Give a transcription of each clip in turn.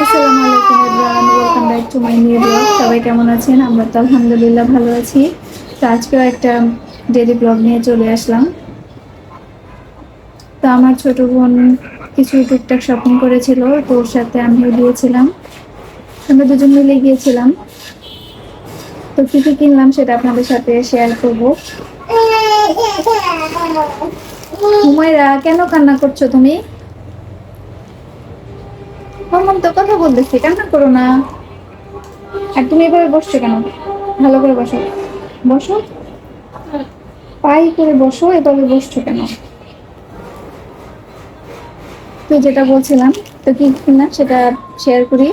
আসসালামু আলাইকুম everyone, welcome back to my new blog. সবাই কেমন আছেন? আমরা তো আলহামদুলিল্লাহ ভালো আছি। তো আজকেও একটা ডেইলি ব্লগ নিয়ে চলে আসলাম। তো আমার ছোট বোন কিছু টুকটাক শপিং করেছিল, তো ওর সাথে আমিও গিয়েছিলাম। আমরা দুজন মিলে গিয়েছিলাম। তো কি কি কিনলাম সেটা আপনাদের সাথে শেয়ার করব। হুমায়রা, কেন কান্না করছো তুমি? মাম্মাম তো কথা বলতেছি, কান্না করো না। আর তুমি এভাবে বসছো কেন? ভালো করে বসো, বসো, পাই করে বসো, এভাবে বসছো কেন? তো যেটা বলছিলাম, তো কি কিনলাম সেটা শেয়ার করি।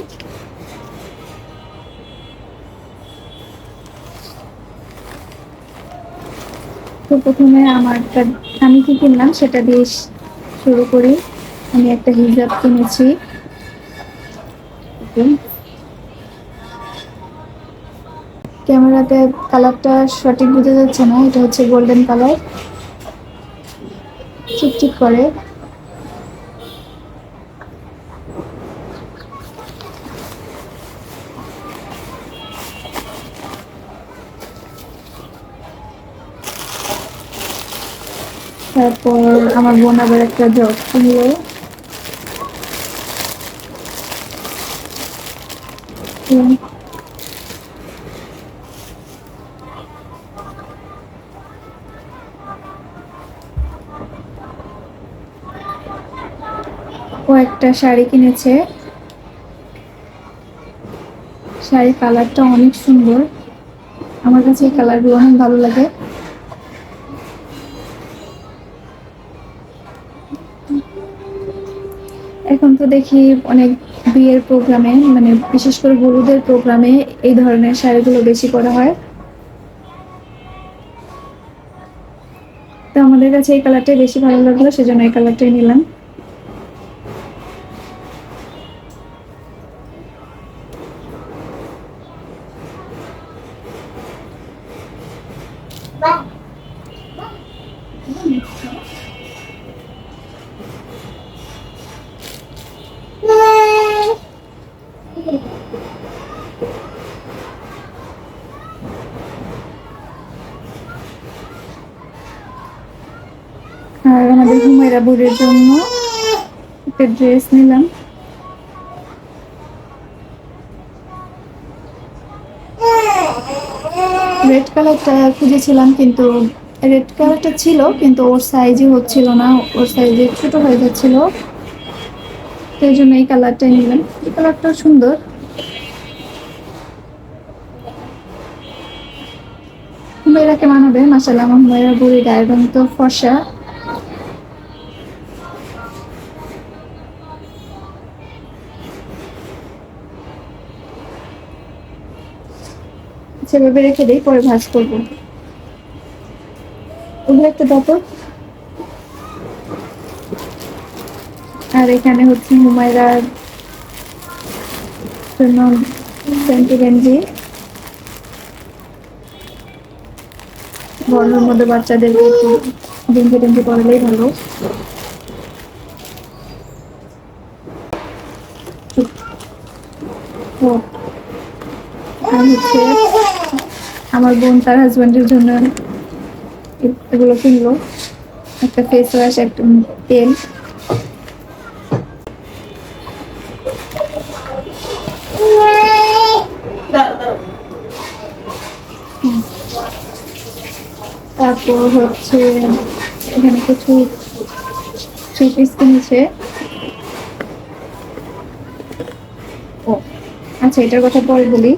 তো প্রথমে আমি কি কিনলাম সেটা দিয়ে শুরু করি। আমি একটা হিজাব কিনেছি। ক্যামেরাতে কালারটা সঠিক বোঝা যাচ্ছে না, এটা হচ্ছে গোল্ডেন কালার, চিকচিক করে। তারপর আমার বোন আবার একটা জব কিনলো। ও একটা শাড়ি কিনেছে। শাড়ির কালারটা অনেক সুন্দর, আমার কাছে এই কালারগুলো অনেক ভালো লাগে। এখন তো দেখি অনেক বিয়ের প্রোগ্রামে, মানে বিশেষ করে হলুদের প্রোগ্রামে এই ধরনের শাড়িগুলো বেশি করা হয়। তো আমাদের কাছে এই কালারটাই বেশি ভালো লাগলো, সেজন্য এই কালারটাই নিলাম। আর আমাদের হুমায়রা বুড়ির জন্য একটা ড্রেস নিলাম। রেড কালারটা খুঁজেছিলাম, কিন্তু রেড কালারটা ছিল কিন্তু ওর সাইজই হচ্ছিল না, ওর সাইজে ছোট হয়ে যাচ্ছিল। তো এই জন্য এই কালারটাই নিলাম। এই কালারটাও সুন্দর। হুমায়রাকে মানাবে, মাশাআল্লাহ। আমার হুমায়রা বুড়ি গায়ের রং তো ফর্সা। সেভাবে রেখে দিই, পরে ভাঁজ করবো। ওগুলো একটা দাও। আর এখানে হচ্ছে হুমায়রার জন্য সেন্টি গেঞ্জি। গরমের মধ্যে বাচ্চাদেরকে একটু গেঞ্জি টেঞ্জি পরালেই ভালো। ও, আর হচ্ছে আমার বোন তার হাজবেন্ডের জন্য এগুলো কিনলো, একটা ফেস ওয়াশ, একটা তেল। তারপর হচ্ছে এখানে কিছু থ্রি পিস কিনেছে। ও আচ্ছা, এটার কথা পরে বলি।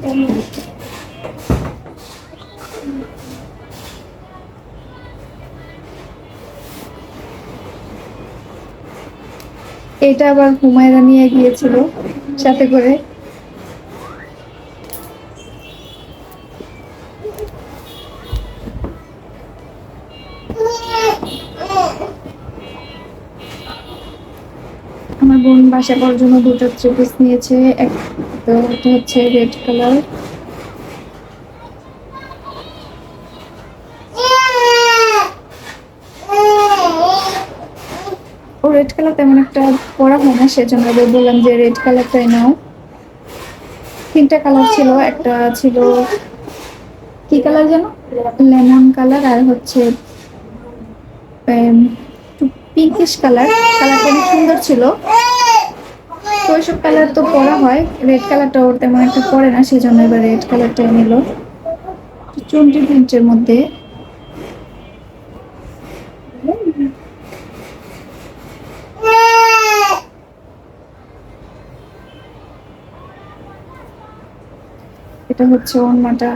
এটা আবার হুমায়রা নিয়ে গিয়েছিল সাথে করে। আমার বোন বাসা করার জন্য দুটো থ্রি পিস নিয়েছে। একটা হচ্ছে রেড কালার। ও রেড কালার তেমন একটা পরা হয় না, সেজন্য বললাম যে রেড কালারটাই নাও। তিনটা কালার ছিল, একটা ছিল কি কালার যেন, লেমন কালার, আর হচ্ছে একটু পিঙ্কিশ কালার। কালারটা অনেক সুন্দর ছিল। তো ওইসব কালার তো পরা হয়, রেড কালারটা ওর তেমন একটা পরে না, সেই জন্য এবার রেড কালারটা নিল চুনরি প্রিন্টের মধ্যে। এটা হচ্ছে ওড়নাটা।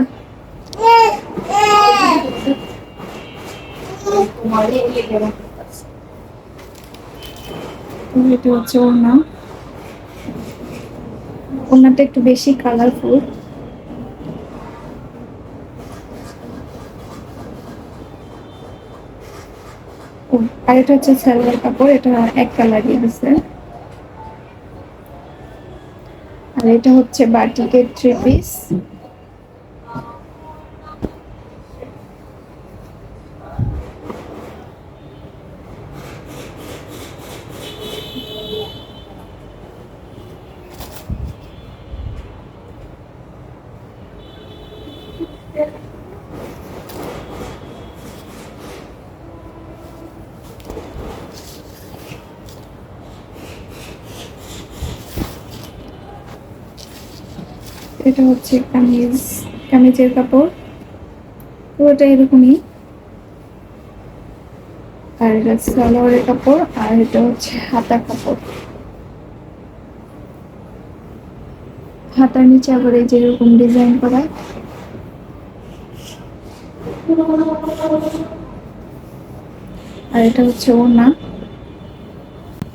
এটা হচ্ছে ওড়না। ওড়নাটা একটু বেশি কালারফুল। আর এটা হচ্ছে সালোয়ার কাপড়, এটা এক কালার দিয়ে দিচ্ছে। আর এটা হচ্ছে বাটিকের 3 পিস। এটা হচ্ছে কামিজ, কামিজের কাপড় পুরোটা এরকমই। আর এটা সালোয়ারের কাপড়, আর এটা হচ্ছে হাতা কাপড়। হাতার নিচে আবার এই যে এরকম ডিজাইন করা। আর এটা হচ্ছে ওড়না,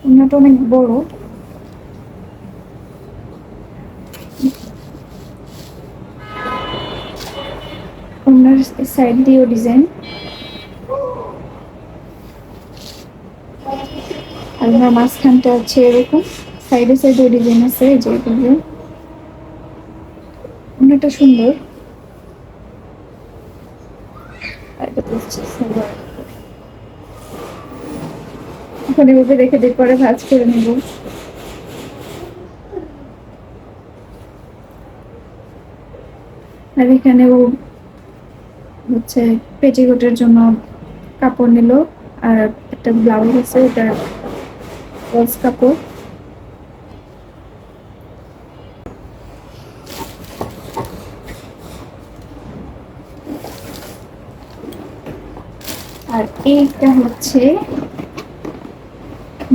ওড়নাটা অনেক বড়। ওড়নার সাইড দিয়েও ডিজাইন, আর ওনার মাঝখানটা হচ্ছে এরকম, সাইডে সাইডে ডিজাইন আছে এই যে এগুলো। ওড়নাটা সুন্দর। আর এটা তো হচ্ছে সালোয়ার। এখন এভাবে রেখে দিয়ে পরে ভাঁজ করে নেব। আর এখানেও হচ্ছে পেটিকোটের জন্য কাপড় নিল, আর একটা ব্লাউজ আছে, এটা ব্লাউজ কাপড়। আর এইটা হচ্ছে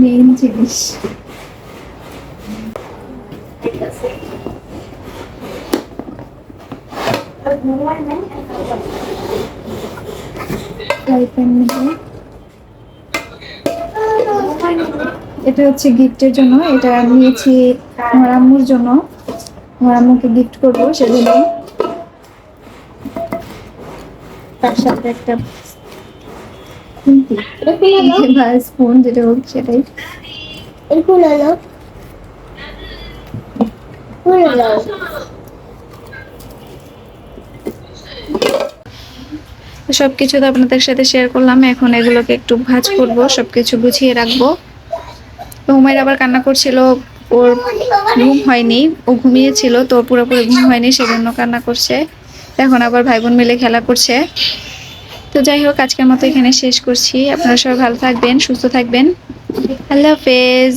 মেইন জিনিস, এটা হচ্ছে গিফটের জন্য, এটা নিয়েছি আমার আম্মুর জন্য, আমার আম্মুকে গিফট করবো সেজন্য। তার সাথে একটা স্পুন, যেটা হোক সেটাই। সবকিছু তো আপনাদের সাথে শেয়ার করলাম, এখন এগুলোকে একটু ভাঁজ করব, সবকিছু গুছিয়ে রাখবো। হুমায়ের আবার কান্না করছিল, ওর ঘুম হয়নি, ও ঘুমিয়েছিল তো পুরোপুরি ঘুম হয়নি, সেজন্য কান্না করছে। এখন আবার ভাই বোন মিলে খেলা করছে। তো যাই হোক, আজকের মতো এখানে শেষ করছি। আপনারা সবাই ভালো থাকবেন, সুস্থ থাকবেন। আল্লাহ হাফেজ।